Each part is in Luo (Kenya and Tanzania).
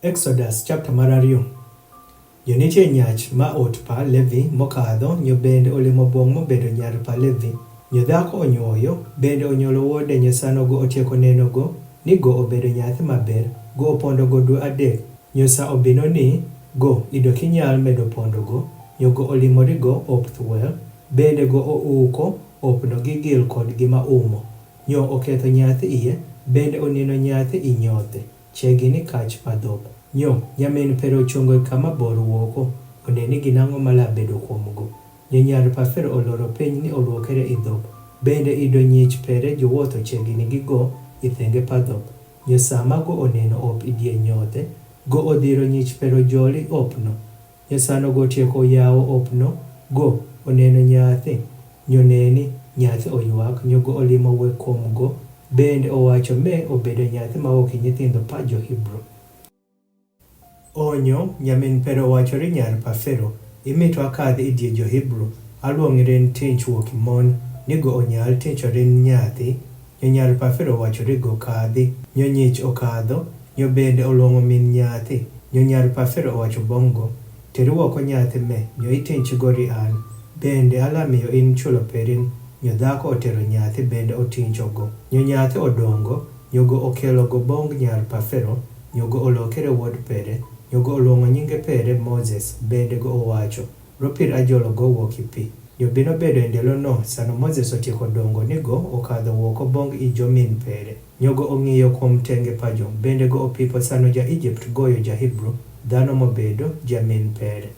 Exodus chapter 2. Jonitie nyach ma ot pa Levi mokadho nyo bende olemo bong mobedo nyar pa Levi. Nyo dhako onyuoyo bende onyuolo wuode nyosano go otieko neno go ni go obedo nyathi maber go opondo go dwe adek. Nyosa obino ni go ido kinyal medo pondo go nyo go olimori go opthuel bende go ouko opno gigil kod gima umo. Nyo oketho nyathi iye bende onino nyathi inyothe chegi ni kach padhola. Nyo nyamin pero chungo kama bor wuoko oneni ginang'o mala bedo kuomgo. Nyo nyar pa Fero oloro piny ni oluokere idhop bende ido nyich pere jowuotho chegini gigo ithenge padhop. Nyo sama go oneno op idie nyothe go odhiro nyich pero joli opno. Nyo sano go tieko yawo opno go oneno nyathi. Nyo neni nyathi oyuak nyo go olimo we komgo bende owacho me obedo nyathi maoki nyithindo pa jo Hebrew. Onyo nyamin pero wachore nyar pa Fero imito akadhi idie jo Hebrew aluong'ore ni tinch wuok mon ni go onyal tinchore nyathi. Nyo nyar pa Fero wachore go kadhi nyo nyich okadho nyo bende oluongo min nyathi. Nyo nyar pa Fero owacho bongo teruoko nyathi me nyo itinch gori an bende alamiyo in chulo perin. Nyo dhako otero nyathi bende otincho go. Nyo nyathi odongo nyo go okelo go bong nyar pa Fero nyo go olokere wuod pere. Nyo go oluongo nyinge pere Moses bende go owacho ropir ajolo go wuok ipi. Nyo bino bedo e ndelo no sano Moses otieko dongo ni go okadho wuoko bong ijo min pere. Nyo go ong'iyo kuom tenge pajo bende go opipo sano ja Egypt goyo ja Hebrew dhano mobedo ja min pere.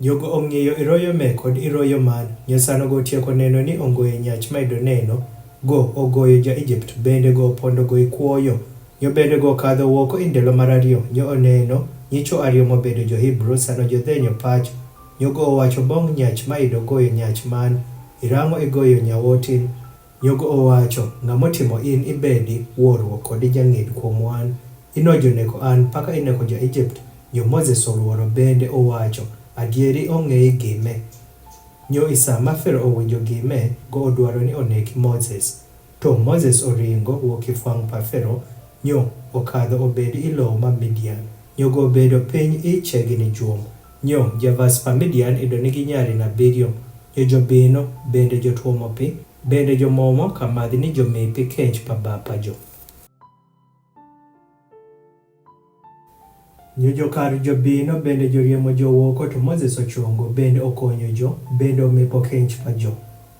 Nyogo ong'iyo iroyo me kod iroyo man. Nyosano go tieko neno ni ongoye nyach ma ido neno go ogoyo ja Egypt bende go opondo go ikuoyo. Nyo bende go kadho wuoko indelo mar ariyo nyo oneno nyicho ariyo mobedo jo Hebrew sano jo dhenyo pach. Nyo go owacho bong nyach ma ido goyo nyach man irang'o igoyo nyawotin. Nyo go owacho ng'amotimo in ibedi wuorwo kod jang'id kuom wan inojo neko an paka ineko ja Egypt. Nyo Moses oluoro bende owacho adieri ong'ei gime. Nyo isa ma Fero owinjo gime go odwaro ni oneki Moses. To Moses oringo wuok ifwang' pa Fero nyo okadho obedo ilowo ma Midian. Nyo go obedo piny ichegini juom. Nyo javas pa Midian ido nigi nyari na abiriyo. Nyo jobino bende jotuomo pi bende jomomo kamadhi ni jomi pi kench pa bapa jo. Nyo jokar jobino bende joriemo jowuoko to Moses ochungo bende okonyo jo bende omipo kench pa jo.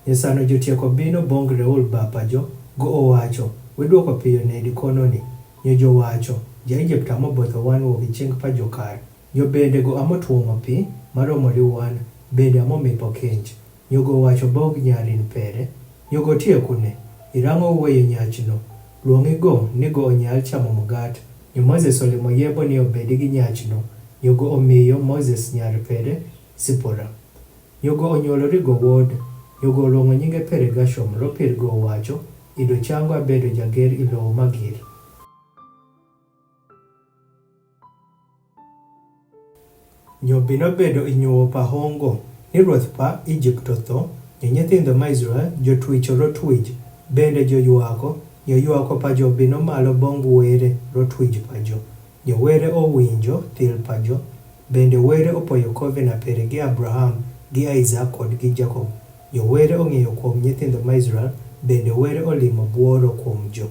Nyesano jotieko bino bong Reul bapa jo go owacho weduoko piyo nedi kononi. Nyo jowacho ja Egypt amobotho wan wuok iching pa jokar. Nyo bende go amotuomo pi maromori wan bende amomipo kench. Nyo go owacho bong nyarin pere. Nyo go tieko ne irang'o weyo nyachno luong'i go ni go onyal chamo mgat. Nyo Moses olimo yebo ni obedi gi nyachno. Nyo go omiyo Moses nyar pere Sipora. Nyo go onyuolori go wuod. Nyo go oluongo nyinge pere Gashom ropir go owacho ido chango abedo jager ilowo magir. Nyo bino bedo inyuo pa hongo ni ruoth pa Egypt otho. Nyo nyithindo ma Israel jotwich rotwich bende joywako. Nyo ywako pa jo bino malo bong were rotwij pa jo. Nyo were owinjo thil pa jo bende were opoyo kove na pere gi Abraham gi Isaac kod gi Jacob. Nyo were ong'eyo kuom nyithindo ma Israel bende were olimo buoro kuom jo.